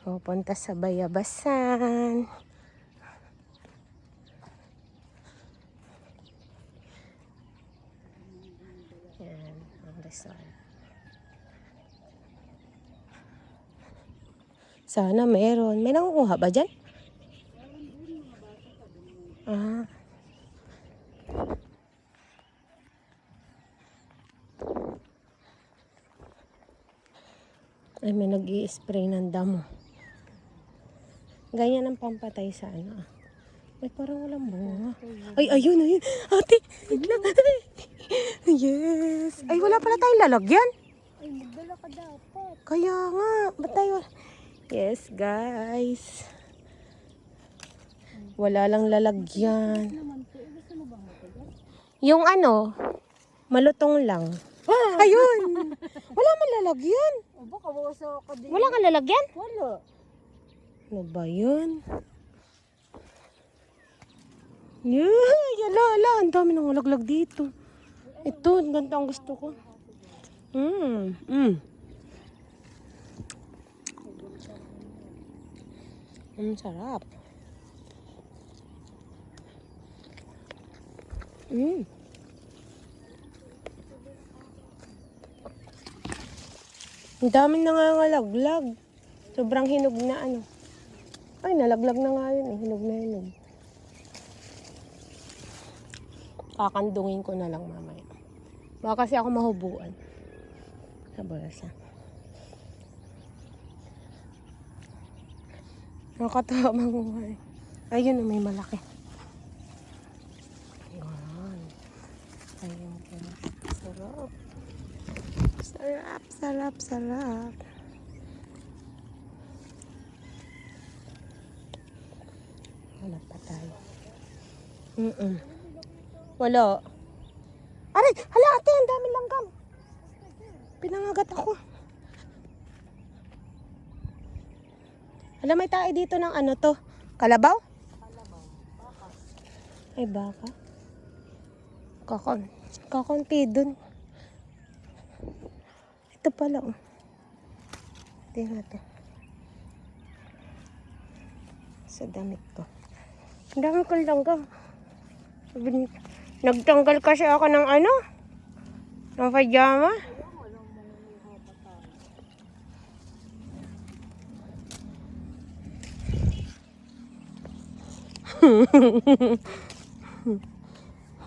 Pupunta sa Bayabasan. Yan, ang resort. Sana meron. May nangukuha ba dyan? Ah. Ay, may nag-i-spray ng damo. Ganyan ang pampatay sa ano. Ay, parang walang bunga. Ay, ayun. Ate, yes. Ay, wala pala tayong lalagyan. Ay, magdala ka dapat. Kaya nga. Ba't tayo? Yes, guys. Wala lang lalagyan. Naman po, gusto mo bang matagal? Yung ano, malutong lang. Ayun. Wala man lalagyan. O baka wasa ka din. Wala kang lalagyan? Wala. Ano ba yun? Yala. Ang dami ng malaglag dito. Ito, ang ganda ang gusto ko. Sarap. Ang daming nangangalaglag. Sobrang hinog na ano. Ay, nalaglag na nga yun eh. Hinog na hinog. Kakandungin ko na lang mamaya. Baka kasi ako mahubuan. Sa bulsa. Nakatawa manguhay. Ayun, may malaki. Ayan. Ayun. Sarap. Sarap. Wala pa tayo. Wala. Aray! Hala ate! Ang dami langgam. Pinangagat ako. Alam, may tayo dito ng ano to? Kalabaw? Kalabaw. Baka. Ay, baka. Kakonti dun. Ito pala, oh. Tingnan to. Sa damit ko. Ang dami kong langgam. Nagtanggal kasi ako ng ano? Ng pajama. Walang manguha pa tayo.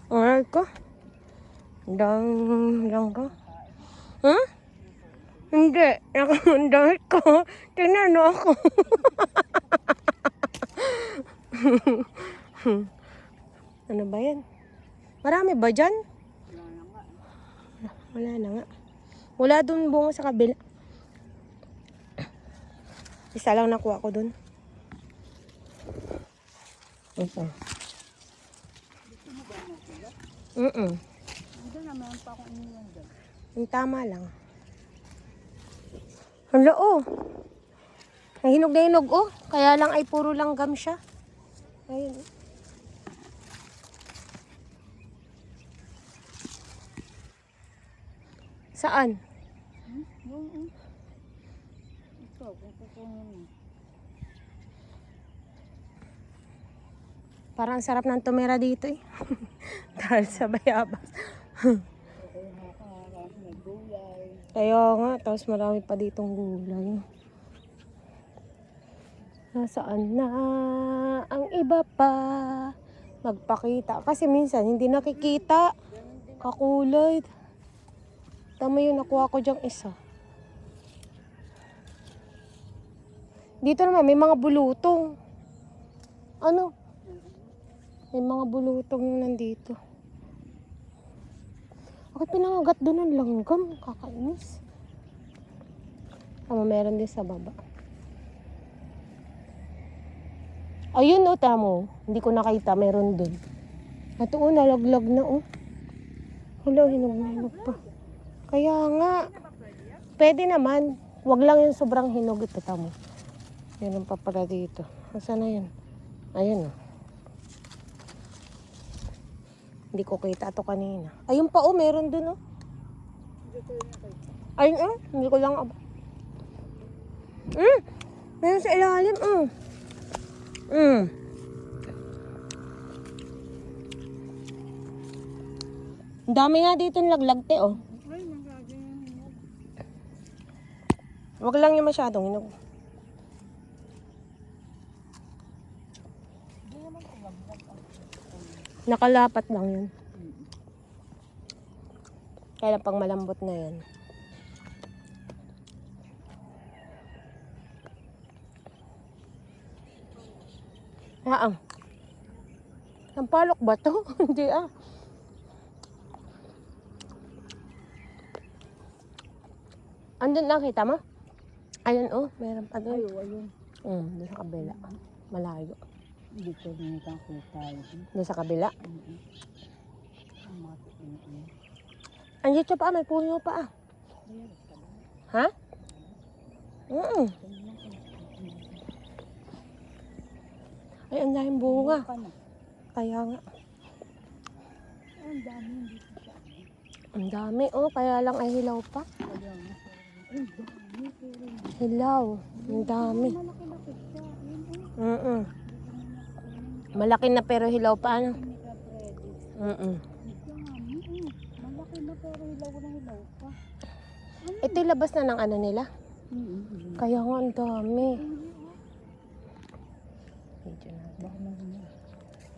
Alay ko. Ang daming langgam. Huh? Hindi. Ang dami ko. Tingnan mo ako. Ano ba yan? Marami ba dyan? Wala na nga. Wala dun bunga sa kabila. Isa lang nakuha ko dun. Ito. Hindi na, meron pa akong iniwan dyan. Yung tama lang. Hala, oh. Nahinog na hinog, oh. Kaya lang ay puro langgam siya. Ayun. Saan? Yung, ito, kung kukunin mo. Parang sarap ng tumira dito eh. Dahil sa Bayabas. Kaya nga, tapos marami pa ditong gulay. Nasaan na ang iba pa magpakita? Kasi minsan hindi nakikita. Kakulay. Tama yun, nakuha ko dyang isa. Dito naman, may mga bulutong. Ano? May mga bulutong yung nandito. Bakit pinangagat doon ng langgam? Kakainis. Tama, meron din sa baba. Ayun o, tamo. Hindi ko nakita, meron doon. At o, nalaglag na o. Hala, hinog pa. Kaya nga. Pwede naman. Wag lang yung sobrang hinog. Ito, tamo. Meron pa pala dito. Saan na yan? Ayun o. Hindi ko kita ito kanina. Ayun pa o, meron doon o. Ayun o, hindi ko lang. Meron sa ilalim, oh. Mm. Ang dami nga dito laglag, te, oh. Ay, magaganyan mo. Wag lang yung masyadong hinog. Hindi naman kumagdag ang Nakalapat lang yun. Kaya pang malambot na yan. Sampalok ba to? Hindi ah. Andun nakita mo? Ayun oh, meron pa doon. ayun. Doon sa kabila. Malayo. Hindi ko rin nakakita yun. Doon sa kabila. Ang mga pinuin. Andito pa, may puno pa ah. Ha? Ay, ang daming bunga. Kaya nga. Ang dami hindi ko siya. Ang dami oh, kaya lang ay hilaw pa. Kaya nga. Ang dami pero hindi. Hilaw. Ang dami. Malaki-laki siya. Yun oh. Malaki na pero hilaw pa ano. Hindi ka pwede. Mm. Ang dami oh. Malaki na pero hilaw na hilaw pa. Ito yung labas na ng ano nila. Kaya nga ang dami. Medyo natin. Baka na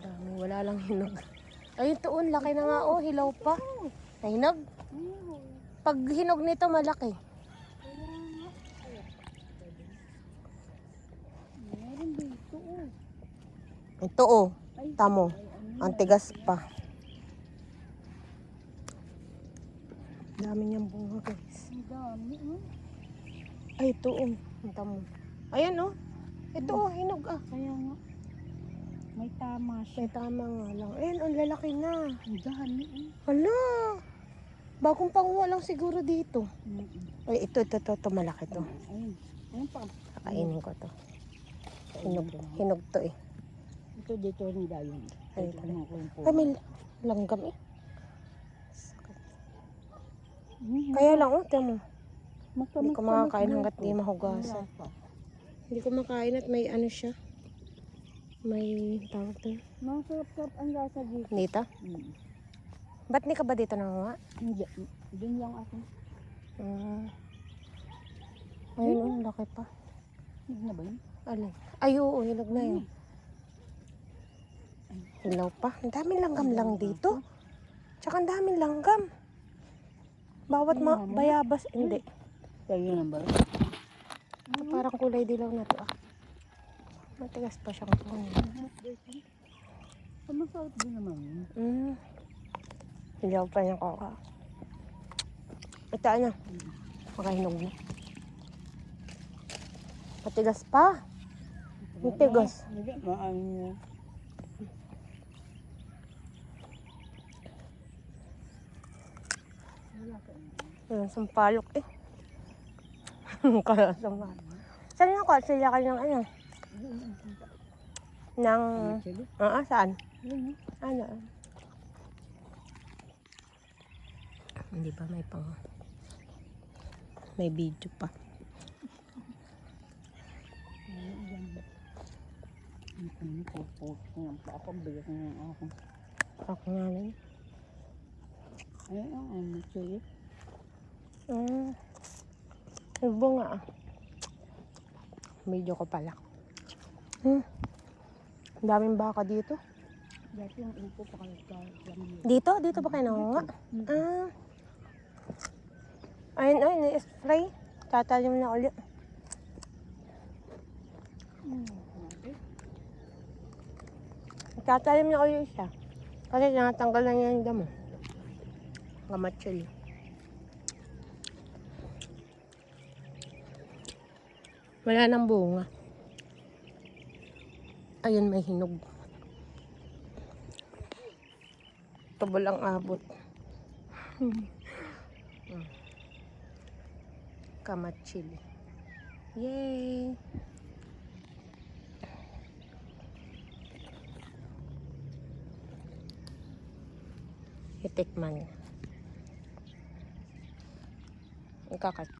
Dami, wala lang hinog. Ay, ito oh, laki na nga oh, hilaw pa. Ay, hinog. Pag hinog nito, malaki. meron dito oh. Ito oh, tamo. Ang tigas pa. Dami niyang bunga guys. Ang dami oh. Ay, ito oh, ang tamo. Ayan oh, ito oh, hinog ah. Kaya nga. May tama siya. May tama nga lang. Ayan, ang lalaki na. Ang dami oh. Hala, bagong panguha lang siguro dito. Ay, ito, malaki to. Ayun. Ayun pa. Kakainin ko to. Hinog to eh. Ito dito rin dayon. Ay, Ito talaga. mga kumpo. Ay, may langgam eh. Kaya lang, oh, tamo. Hindi ko makakain hanggat di mahugasan. Hindi ko makain at may ano siya. May tawag to. Masarap-sarap ang lasa dito. Dito? Ba't di ka ba dito nanguha? Hindi. Doon lang ako. Ayun, oh, laki pa. Hindi na ba yun? Alin? Ay, oo, hinog na yun. Hilaw pa. Ang daming langgam lang dito. Tsaka ang daming langgam. Bawat bayabas, hindi. Kaya yun ba? Parang kulay dilaw na to ah. Matigas pa siyang puno. Masarap din naman yun. Hilaw pa niya kaka. Ito ano? Makahinog na. Matigas pa. Matigas. Hindi, maano niya. Ayan, sampalok eh. Kaya sampalok. Saan ako? Sila ka ng ano? Ng... saan? Ano? Hindi ba may pang... May video pa. Ako, bigat na ako. Ako nga rin. Ay, ang chili. Ibo nga ah. Video ko pala. Ang daming baka dito. Dati yung upo pa kayo Dito? Dito ba kayo nangunga? Ayun, ayun, na-spray. Tatalim na ulit. Tatalim na ulit siya. Kasi natanggal na niya yung damo. Gamatsuli. Wala nang bunga. Ayun, may hinog. Tubol ang abot. Kamatsili. Yay! Itikman. Ikakat.